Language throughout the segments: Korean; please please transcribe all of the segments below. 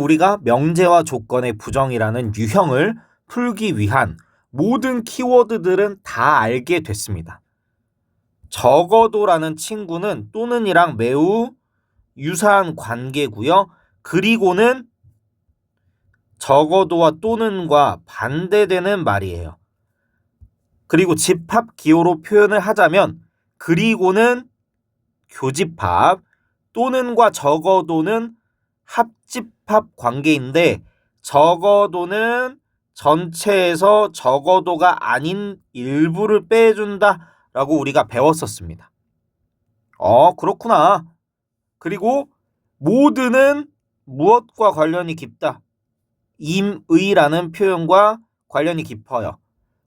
우리가 명제와 조건의 부정이라는 유형을 풀기 위한 모든 키워드들은 다 알게 됐습니다. 적어도라는 친구는 또는이랑 매우 유사한 관계고요. 그리고는 적어도와 또는과 반대되는 말이에요. 그리고 집합 기호로 표현을 하자면 그리고는 교집합, 또는과 적어도는 합집합 관계인데 적어도는 전체에서 적어도가 아닌 일부를 빼준다 라고 우리가 배웠었습니다. 그렇구나. 그리고 모두는 무엇과 관련이 깊다? 임의라는 표현과 관련이 깊어요.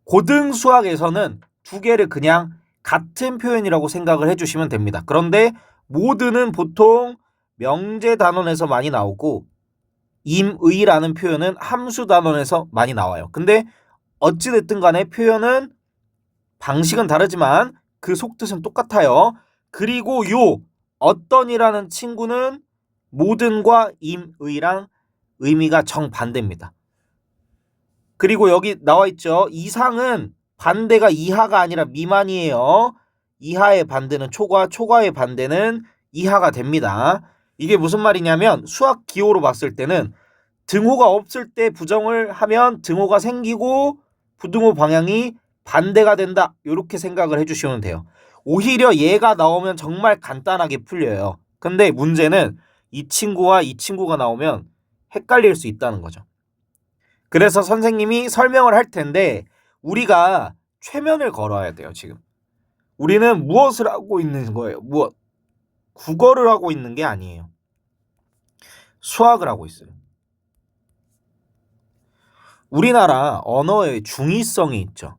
고등수학에서는 두 개를 그냥 같은 표현이라고 생각을 해주시면 됩니다. 그런데 모두는 보통 명제 단원에서 많이 나오고 임의라는 표현은 함수 단원에서 많이 나와요. 근데 어찌됐든 간에 표현은 방식은 다르지만 그 속뜻은 똑같아요. 그리고 요 어떤이라는 친구는 모든과 임의랑 의미가 정반대입니다. 그리고 여기 나와 있죠. 이상은 반대가 이하가 아니라 미만이에요. 이하의 반대는 초과, 초과의 반대는 이하가 됩니다. 이게 무슨 말이냐면 수학 기호로 봤을 때는 등호가 없을 때 부정을 하면 등호가 생기고 부등호 방향이 반대가 된다. 이렇게 생각을 해주시면 돼요. 오히려 얘가 나오면 정말 간단하게 풀려요. 근데 문제는 이 친구와 이 친구가 나오면 헷갈릴 수 있다는 거죠. 그래서 선생님이 설명을 할 텐데 우리가 최면을 걸어야 돼요. 지금 우리는 무엇을 하고 있는 거예요? 무엇? 국어를 하고 있는 게 아니에요. 수학을 하고 있어요. 우리나라 언어의 중의성이 있죠.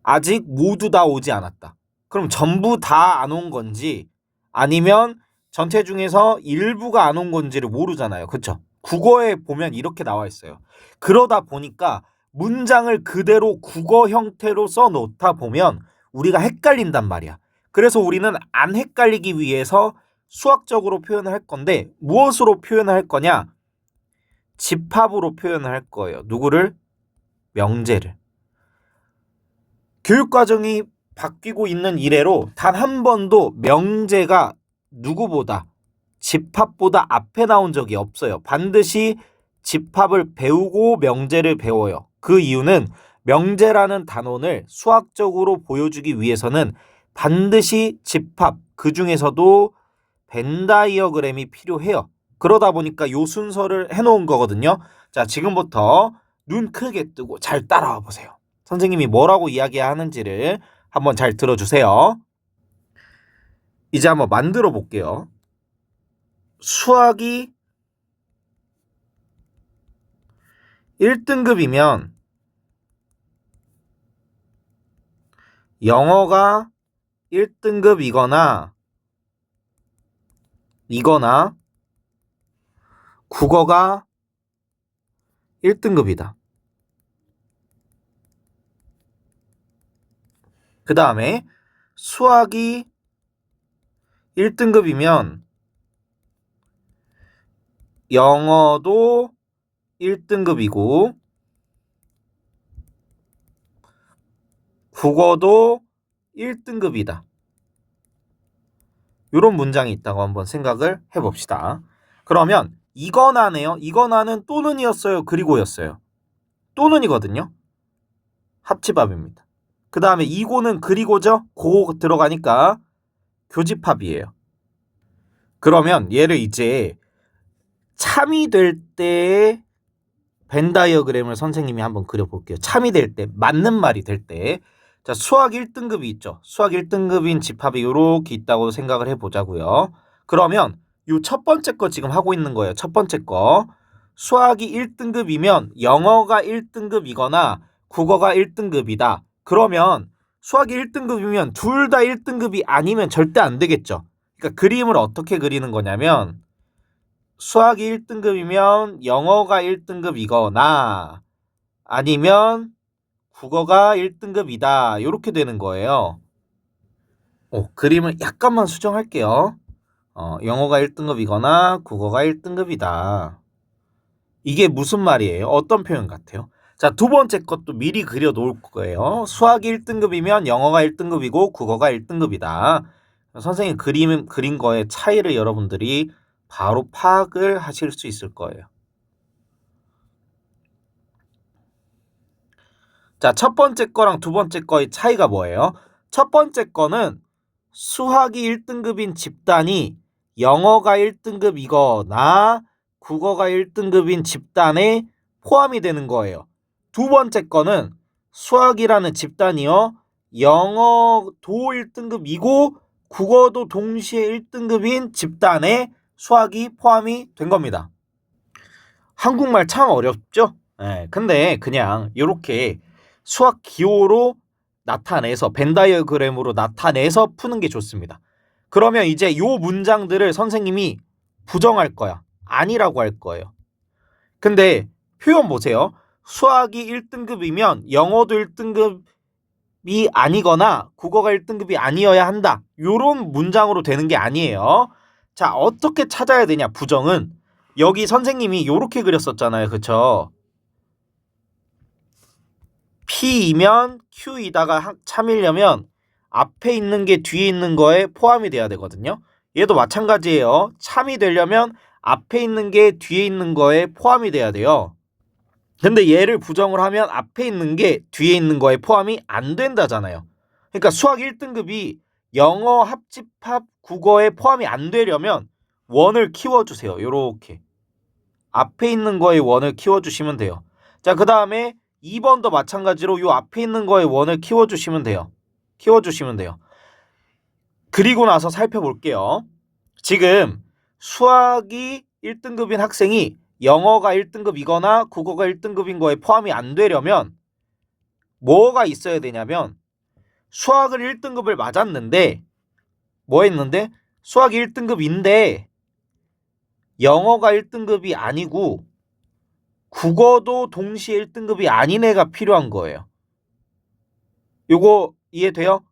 아직 모두 다 오지 않았다. 그럼 전부 다 안 온 건지 아니면 전체 중에서 일부가 안 온 건지를 모르잖아요. 그렇죠? 국어에 보면 이렇게 나와 있어요. 그러다 보니까 문장을 그대로 국어 형태로 써놓다 보면 우리가 헷갈린단 말이야. 그래서 우리는 안 헷갈리기 위해서 수학적으로 표현을 할 건데 무엇으로 표현을 할 거냐? 집합으로 표현을 할 거예요. 누구를? 명제를. 교육과정이 바뀌고 있는 이래로 단 한 번도 명제가 누구보다 집합보다 앞에 나온 적이 없어요. 반드시 집합을 배우고 명제를 배워요. 그 이유는 명제라는 단원을 수학적으로 보여주기 위해서는 반드시 집합, 그 중에서도 벤 다이어그램이 필요해요. 그러다 보니까 요 순서를 해놓은 거거든요. 자, 지금부터 눈 크게 뜨고 잘 따라와 보세요. 선생님이 뭐라고 이야기하는지를 한번 잘 들어주세요. 이제 한번 만들어 볼게요. 수학이 1등급이면 영어가 1등급이거나 국어가 1등급이다. 그 다음에 수학이 1등급이면 영어도 1등급이고 국어도 1등급이다. 이런 문장이 있다고 한번 생각을 해봅시다. 그러면 이거나네요. 이거나는 또는이었어요? 그리고였어요? 또는이거든요. 합집합입니다. 그 다음에 이고는 그리고죠. 고 들어가니까 교집합이에요. 그러면 얘를 이제 참이 될 때의 벤 다이어그램을 선생님이 한번 그려볼게요. 참이 될 때, 맞는 말이 될 때. 자, 수학 1등급이 있죠. 수학 1등급인 집합이 이렇게 있다고 생각을 해보자고요. 그러면 이 첫 번째 거 지금 하고 있는 거예요. 첫 번째 거. 수학이 1등급이면 영어가 1등급이거나 국어가 1등급이다. 그러면 수학이 1등급이면 둘 다 1등급이 아니면 절대 안 되겠죠. 그러니까 그림을 어떻게 그리는 거냐면 수학이 1등급이면 영어가 1등급이거나 아니면 국어가 1등급이다. 이렇게 되는 거예요. 그림을 약간만 수정할게요. 영어가 1등급이거나 국어가 1등급이다. 이게 무슨 말이에요? 어떤 표현 같아요? 자, 두 번째 것도 미리 그려 놓을 거예요. 수학이 1등급이면 영어가 1등급이고 국어가 1등급이다. 선생님 그린 거의 차이를 여러분들이 바로 파악을 하실 수 있을 거예요. 자, 첫 번째 거랑 두 번째 거의 차이가 뭐예요? 첫 번째 거는 수학이 1등급인 집단이 영어가 1등급이거나 국어가 1등급인 집단에 포함이 되는 거예요. 두 번째 거는 수학이라는 집단이요. 영어도 1등급이고 국어도 동시에 1등급인 집단에 수학이 포함이 된 겁니다. 한국말 참 어렵죠? 네, 근데 그냥 이렇게 수학 기호로 나타내서 벤 다이어그램으로 나타내서 푸는 게 좋습니다. 그러면 이제 요 문장들을 선생님이 부정할 거야. 아니라고 할 거예요. 근데 표현 보세요. 수학이 1등급이면 영어도 1등급이 아니거나 국어가 1등급이 아니어야 한다. 요런 문장으로 되는 게 아니에요. 자, 어떻게 찾아야 되냐, 부정은. 여기 선생님이 요렇게 그렸었잖아요. 그쵸? P이면 Q이다가 참이려면 앞에 있는 게 뒤에 있는 거에 포함이 돼야 되거든요. 얘도 마찬가지예요. 참이 되려면 앞에 있는 게 뒤에 있는 거에 포함이 돼야 돼요. 근데 얘를 부정을 하면 앞에 있는 게 뒤에 있는 거에 포함이 안 된다잖아요. 그러니까 수학 1등급이 영어 합집합 국어에 포함이 안 되려면 원을 키워주세요. 요렇게 앞에 있는 거에 원을 키워주시면 돼요. 자, 그 다음에 2번도 마찬가지로 요 앞에 있는 거에 원을 키워주시면 돼요. 그리고 나서 살펴볼게요. 지금 수학이 1등급인 학생이 영어가 1등급이거나 국어가 1등급인 거에 포함이 안 되려면 뭐가 있어야 되냐면 수학을 1등급을 맞았는데 뭐 했는데 수학이 1등급인데 영어가 1등급이 아니고 국어도 동시에 1등급이 아닌 애가 필요한 거예요. 요거 이해돼요?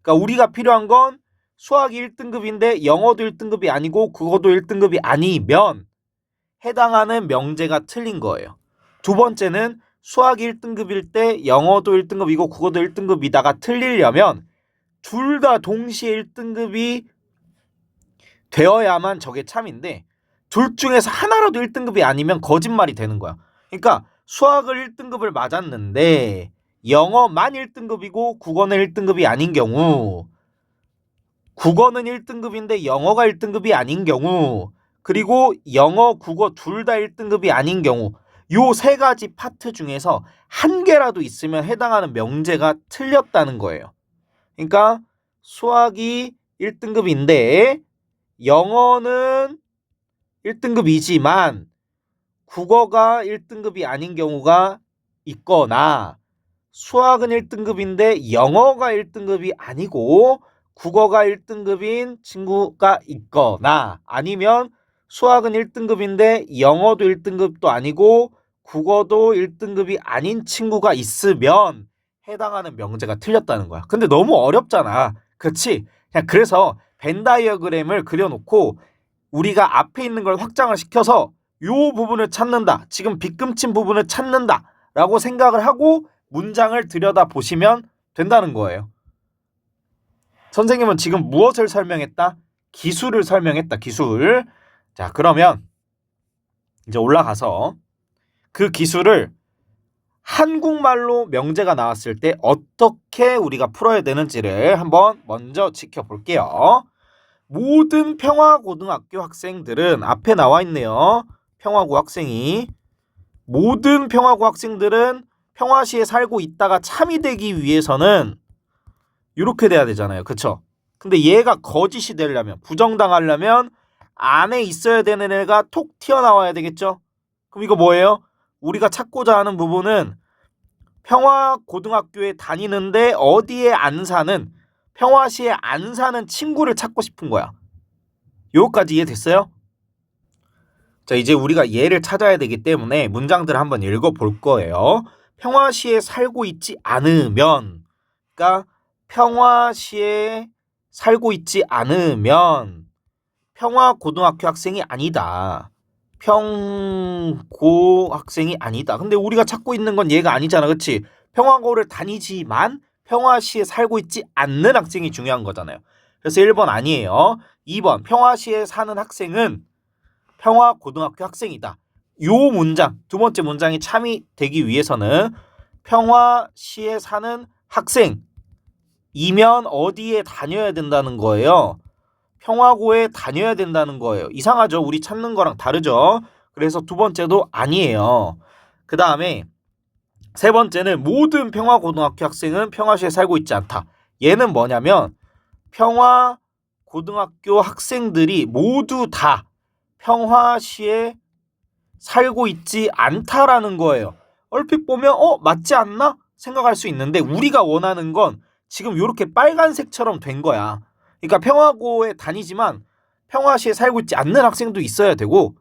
그러니까 우리가 필요한 건 수학이 1등급인데 영어도 1등급이 아니고 국어도 1등급이 아니면 해당하는 명제가 틀린 거예요. 두 번째는 수학이 1등급일 때 영어도 1등급이고 국어도 1등급이다가 틀리려면 둘 다 동시에 1등급이 되어야만 저게 참인데 둘 중에서 하나라도 1등급이 아니면 거짓말이 되는 거야. 그러니까 수학을 1등급을 맞았는데 영어만 1등급이고 국어는 1등급이 아닌 경우, 국어는 1등급인데 영어가 1등급이 아닌 경우, 그리고 영어, 국어 둘 다 1등급이 아닌 경우, 요 세 가지 파트 중에서 한 개라도 있으면 해당하는 명제가 틀렸다는 거예요. 그러니까 수학이 1등급인데 영어는 1등급이지만 국어가 1등급이 아닌 경우가 있거나 수학은 1등급인데 영어가 1등급이 아니고 국어가 1등급인 친구가 있거나 아니면 수학은 1등급인데 영어도 1등급도 아니고 국어도 1등급이 아닌 친구가 있으면 해당하는 명제가 틀렸다는 거야. 근데 너무 어렵잖아. 그렇지? 그냥 그래서 벤 다이어그램을 그려놓고 우리가 앞에 있는 걸 확장을 시켜서 요 부분을 찾는다. 지금 빗금친 부분을 찾는다. 라고 생각을 하고 문장을 들여다보시면 된다는 거예요. 선생님은 지금 무엇을 설명했다? 기술을 설명했다. 기술. 자, 그러면 이제 올라가서 그 기술을 한국말로 명제가 나왔을 때 어떻게 우리가 풀어야 되는지를 한번 먼저 지켜볼게요. 모든 평화고등학교 학생들은 앞에 나와 있네요. 평화고 학생이. 모든 평화고 학생들은 평화시에 살고 있다가 참이 되기 위해서는 이렇게 돼야 되잖아요. 그쵸? 근데 얘가 거짓이 되려면, 부정당하려면 안에 있어야 되는 애가 톡 튀어나와야 되겠죠? 그럼 이거 뭐예요? 우리가 찾고자 하는 부분은 평화고등학교에 다니는데 어디에 안 사는, 평화시에 안 사는 친구를 찾고 싶은 거야. 요거까지 이해됐어요? 자, 이제 우리가 얘를 찾아야 되기 때문에 문장들을 한번 읽어볼 거예요. 평화시에 살고 있지 않으면, 그러니까 평화시에 살고 있지 않으면 평화고등학교 학생이 아니다. 평고 학생이 아니다. 근데 우리가 찾고 있는 건 얘가 아니잖아. 그치? 평화고를 다니지만 평화시에 살고 있지 않는 학생이 중요한 거잖아요. 그래서 1번 아니에요. 2번 평화시에 사는 학생은 평화고등학교 학생이다. 요 문장, 두 번째 문장이 참이 되기 위해서는 평화시에 사는 학생이면 어디에 다녀야 된다는 거예요? 평화고에 다녀야 된다는 거예요. 이상하죠? 우리 찾는 거랑 다르죠? 그래서 두 번째도 아니에요. 그 다음에 세 번째는 모든 평화고등학교 학생은 평화시에 살고 있지 않다. 얘는 뭐냐면 평화고등학교 학생들이 모두 다 평화시에 살고 있지 않다라는 거예요. 얼핏 보면 맞지 않나? 생각할 수 있는데 우리가 원하는 건 지금 이렇게 빨간색처럼 된 거야. 그러니까 평화고에 다니지만 평화시에 살고 있지 않는 학생도 있어야 되고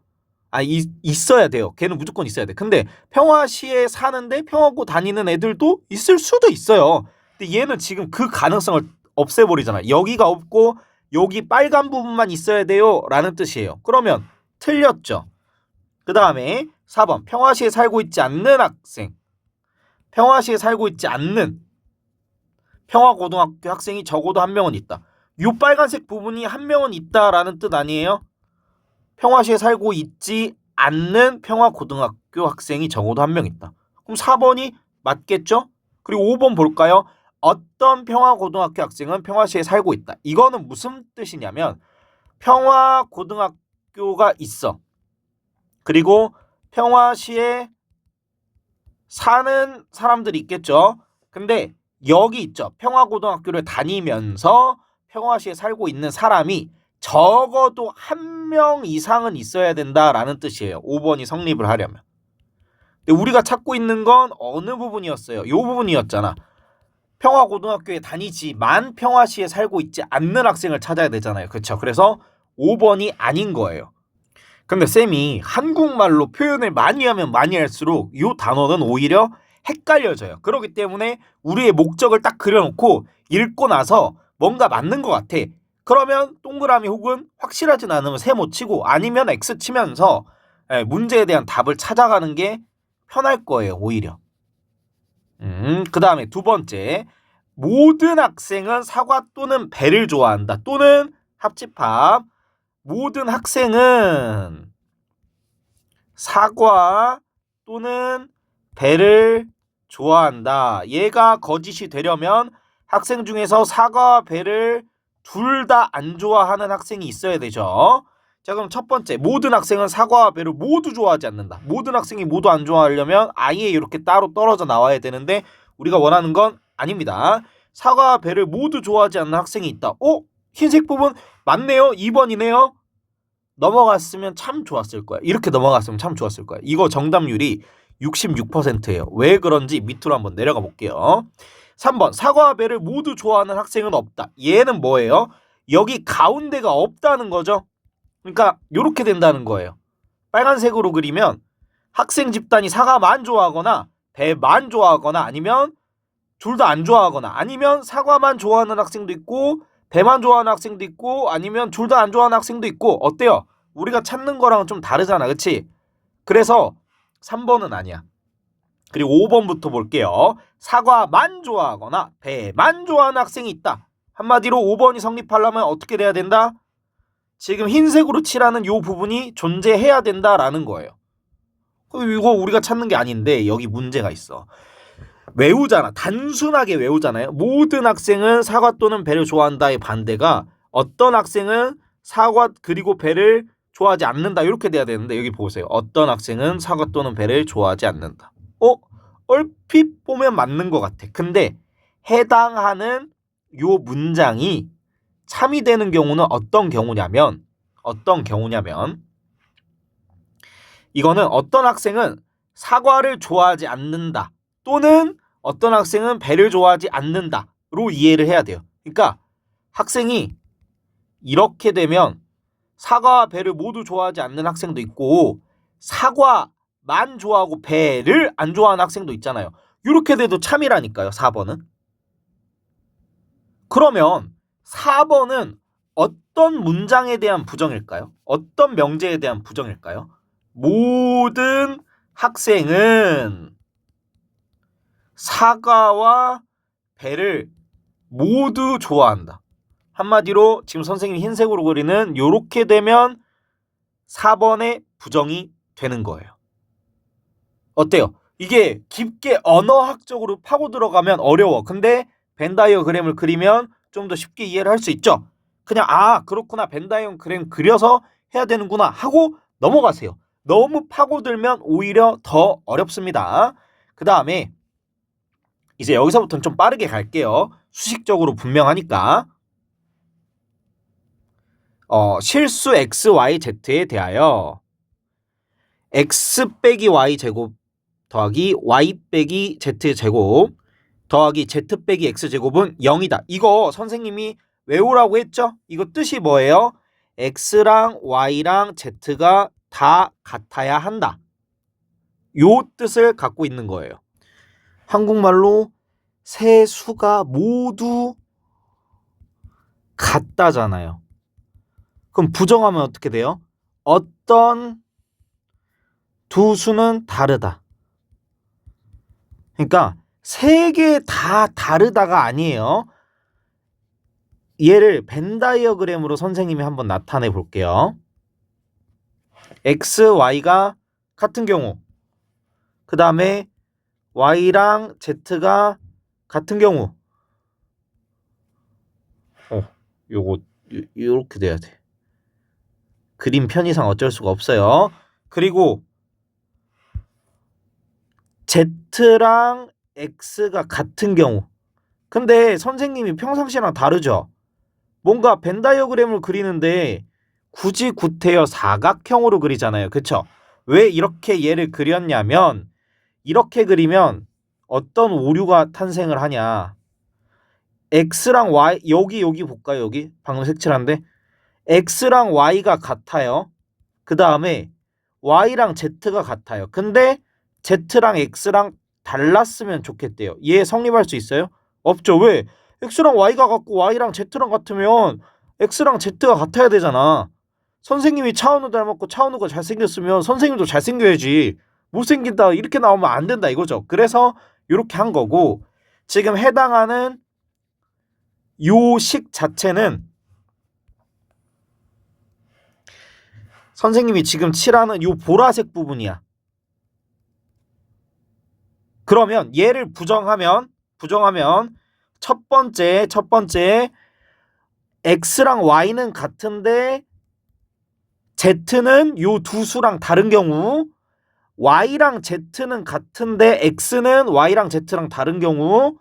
있어야 돼요. 걔는 무조건 있어야 돼. 근데 평화시에 사는데 평화고 다니는 애들도 있을 수도 있어요. 근데 얘는 지금 그 가능성을 없애버리잖아. 여기가 없고 여기 빨간 부분만 있어야 돼요 라는 뜻이에요. 그러면 틀렸죠. 그 다음에 4번 평화시에 살고 있지 않는 학생. 평화시에 살고 있지 않는 평화고등학교 학생이 적어도 한 명은 있다. 요 빨간색 부분이 한 명은 있다라는 뜻 아니에요? 평화시에 살고 있지 않는 평화고등학교 학생이 적어도 한 명 있다. 그럼 4번이 맞겠죠? 그리고 5번 볼까요? 어떤 평화고등학교 학생은 평화시에 살고 있다. 이거는 무슨 뜻이냐면 평화고등학교가 있어. 그리고 평화시에 사는 사람들이 있겠죠. 근데 여기 있죠. 평화고등학교를 다니면서 평화시에 살고 있는 사람이 적어도 한 명 이상은 있어야 된다라는 뜻이에요. 5번이 성립을 하려면. 근데 우리가 찾고 있는 건 어느 부분이었어요? 이 부분이었잖아. 평화고등학교에 다니지만 평화시에 살고 있지 않는 학생을 찾아야 되잖아요. 그렇죠? 그래서 5번이 아닌 거예요. 근데 쌤이 한국말로 표현을 많이 하면 많이 할수록 이 단어는 오히려 헷갈려져요. 그렇기 때문에 우리의 목적을 딱 그려놓고 읽고 나서 뭔가 맞는 것 같아. 그러면 동그라미 혹은 확실하진 않으면 세모 치고 아니면 X 치면서 문제에 대한 답을 찾아가는 게 편할 거예요. 오히려. 그 다음에 두 번째. 모든 학생은 사과 또는 배를 좋아한다. 또는 합집합. 모든 학생은 사과 또는 배를 좋아한다. 얘가 거짓이 되려면 학생 중에서 사과와 배를 둘 다 안 좋아하는 학생이 있어야 되죠. 자, 그럼 첫 번째, 모든 학생은 사과와 배를 모두 좋아하지 않는다. 모든 학생이 모두 안 좋아하려면 아예 이렇게 따로 떨어져 나와야 되는데 우리가 원하는 건 아닙니다. 사과와 배를 모두 좋아하지 않는 학생이 있다. 흰색 부분 맞네요. 2번이네요. 넘어갔으면 참 좋았을 거야. 이렇게 넘어갔으면 참 좋았을 거야. 이거 정답률이 66%예요. 왜 그런지 밑으로 한번 내려가 볼게요. 3번 사과와 배를 모두 좋아하는 학생은 없다. 얘는 뭐예요? 여기 가운데가 없다는 거죠. 그러니까 이렇게 된다는 거예요. 빨간색으로 그리면 학생 집단이 사과만 좋아하거나 배만 좋아하거나 아니면 둘 다 안 좋아하거나 아니면 사과만 좋아하는 학생도 있고 배만 좋아하는 학생도 있고 아니면 둘 다 안 좋아하는 학생도 있고 어때요? 우리가 찾는 거랑은 좀 다르잖아. 그치? 그래서 3번은 아니야. 그리고 5번부터 볼게요. 사과만 좋아하거나 배만 좋아하는 학생이 있다. 한마디로 5번이 성립하려면 어떻게 돼야 된다? 지금 흰색으로 칠하는 이 부분이 존재해야 된다라는 거예요. 이거 우리가 찾는 게 아닌데 여기 문제가 있어. 외우잖아. 단순하게 외우잖아요. 모든 학생은 사과 또는 배를 좋아한다의 반대가 어떤 학생은 사과 그리고 배를 좋아하지 않는다. 이렇게 돼야 되는데 여기 보세요. 어떤 학생은 사과 또는 배를 좋아하지 않는다. 얼핏 보면 맞는 것 같아. 근데 해당하는 요 문장이 참이 되는 경우는 어떤 경우냐면 이거는 어떤 학생은 사과를 좋아하지 않는다. 또는 어떤 학생은 배를 좋아하지 않는다로 이해를 해야 돼요. 그러니까 학생이 이렇게 되면 사과와 배를 모두 좋아하지 않는 학생도 있고 사과만 좋아하고 배를 안 좋아하는 학생도 있잖아요. 이렇게 돼도 참이라니까요. 4번은. 그러면 4번은 어떤 문장에 대한 부정일까요? 어떤 명제에 대한 부정일까요? 모든 학생은 사과와 배를 모두 좋아한다. 한마디로 지금 선생님이 흰색으로 그리는 요렇게 되면 4번의 부정이 되는 거예요. 어때요? 이게 깊게 언어학적으로 파고 들어가면 어려워. 근데 벤다이어그램을 그리면 좀 더 쉽게 이해를 할 수 있죠. 그냥 그렇구나, 벤다이어그램 그려서 해야 되는구나 하고 넘어가세요. 너무 파고들면 오히려 더 어렵습니다. 그 다음에 이제 여기서부터는 좀 빠르게 갈게요. 수식적으로 분명하니까. 실수 x, y, z에 대하여 x 빼기 y 제곱 더하기 y 빼기 z 제곱 더하기 z 빼기 x 제곱은 0이다. 이거 선생님이 외우라고 했죠? 이거 뜻이 뭐예요? x랑 y랑 z가 다 같아야 한다. 요 뜻을 갖고 있는 거예요. 한국말로 세 수가 모두 같다잖아요. 그럼 부정하면 어떻게 돼요? 어떤 두 수는 다르다. 그러니까 세 개 다 다르다가 아니에요. 얘를 벤다이어그램으로 선생님이 한번 나타내 볼게요. x, y가 같은 경우, 그 다음에 y랑 z가 같은 경우, 요거 요렇게 돼야 돼. 그림 편의상 어쩔 수가 없어요. 그리고 z랑 x가 같은 경우. 근데 선생님이 평상시랑 다르죠? 뭔가 벤다이어그램을 그리는데 굳이 구태여 사각형으로 그리잖아요. 그쵸? 왜 이렇게 얘를 그렸냐면 이렇게 그리면 어떤 오류가 탄생을 하냐. x랑 y, 여기 볼까요? 여기 방금 색칠한데 x랑 y가 같아요. 그 다음에 y랑 z가 같아요. 근데 z랑 x랑 달랐으면 좋겠대요. 얘 성립할 수 있어요? 없죠. 왜? x랑 y가 같고 y랑 z랑 같으면 x랑 z가 같아야 되잖아. 선생님이 차은우 닮았고 차은우가 잘생겼으면 선생님도 잘생겨야지. 못생긴다 이렇게 나오면 안 된다 이거죠. 그래서 이렇게 한 거고, 지금 해당하는 요 식 자체는 선생님이 지금 칠하는 요 보라색 부분이야. 그러면 얘를 부정하면 첫 번째 x랑 y는 같은데 z는 요 두 수랑 다른 경우, y랑 z는 같은데 x는 y랑 z랑 다른 경우,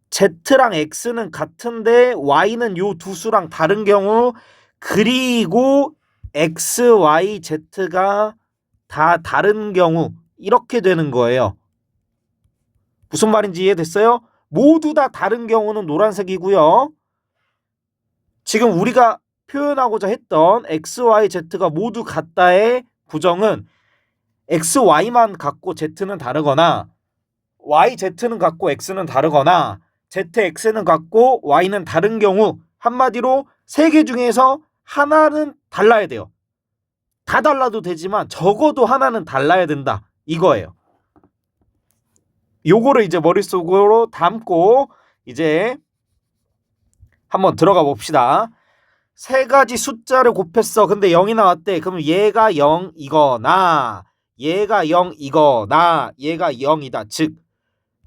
z랑 x는 같은데 y는 요 두 수랑 다른 경우, 그리고 x, y, z가 다 다른 경우, 이렇게 되는 거예요. 무슨 말인지 이해됐어요? 모두 다 다른 경우는 노란색이고요. 지금 우리가 표현하고자 했던 x, y, z가 모두 같다의 부정은 x, y만 같고 z는 다르거나 y, z는 같고 x는 다르거나 z, x는 같고 y는 다른 경우, 한마디로 세 개 중에서 하나는 달라야 돼요. 다 달라도 되지만 적어도 하나는 달라야 된다 이거예요. 요거를 이제 머릿속으로 담고 이제 한번 들어가 봅시다. 세 가지 숫자를 곱했어. 근데 0이 나왔대. 그럼 얘가 0이거나 얘가 0이거나 얘가 0이다. 즉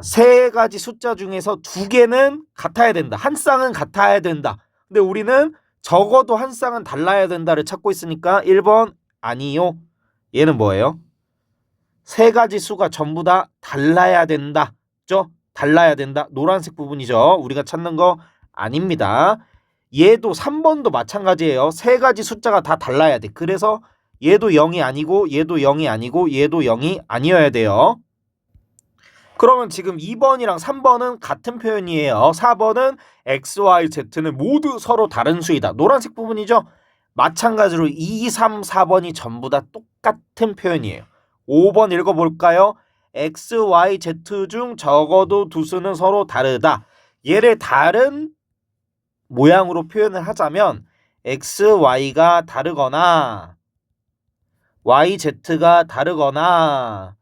세 가지 숫자 중에서 두 개는 같아야 된다. 한 쌍은 같아야 된다. 근데 우리는 적어도 한 쌍은 달라야 된다를 찾고 있으니까 1번 아니요. 얘는 뭐예요? 세 가지 수가 전부 다 달라야 된다. 죠? 달라야 된다. 노란색 부분이죠. 우리가 찾는 거 아닙니다. 얘도 3번도 마찬가지예요. 세 가지 숫자가 다 달라야 돼. 그래서 얘도 0이 아니고 얘도 0이 아니고 얘도 0이 아니어야 돼요. 그러면 지금 2번이랑 3번은 같은 표현이에요. 4번은 x, y, z는 모두 서로 다른 수이다. 노란색 부분이죠. 마찬가지로 2, 3, 4번이 전부 다 똑같은 표현이에요. 5번 읽어볼까요? x, y, z 중 적어도 두 수는 서로 다르다. 얘를 다른 모양으로 표현을 하자면 x, y가 다르거나 YZ가 다르거나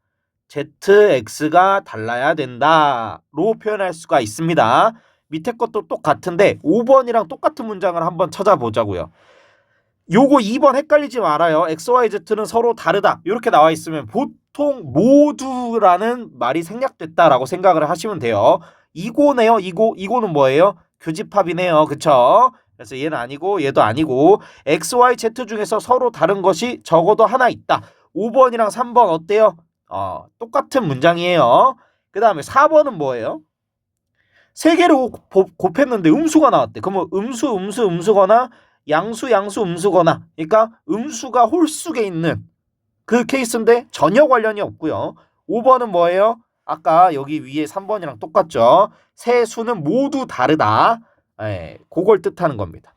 ZX가 달라야 된다로 표현할 수가 있습니다. 밑에 것도 똑같은데 5번이랑 똑같은 문장을 한번 찾아보자고요. 요거 2번 헷갈리지 말아요. XYZ는 서로 다르다 이렇게 나와 있으면 보통 모두라는 말이 생략됐다라고 생각을 하시면 돼요. 이거네요. 이거는 뭐예요? 교집합이네요. 그쵸? 그래서 얘는 아니고 얘도 아니고 XYZ 중에서 서로 다른 것이 적어도 하나 있다. 5번이랑 3번 어때요? 똑같은 문장이에요. 그 다음에 4번은 뭐예요? 세 개를 곱했는데 음수가 나왔대. 그러면 음수거나 양수, 음수거나. 그러니까 음수가 홀수에 있는 그 케이스인데 전혀 관련이 없고요. 5번은 뭐예요? 아까 여기 위에 3번이랑 똑같죠. 세 수는 모두 다르다. 그걸 뜻하는 겁니다.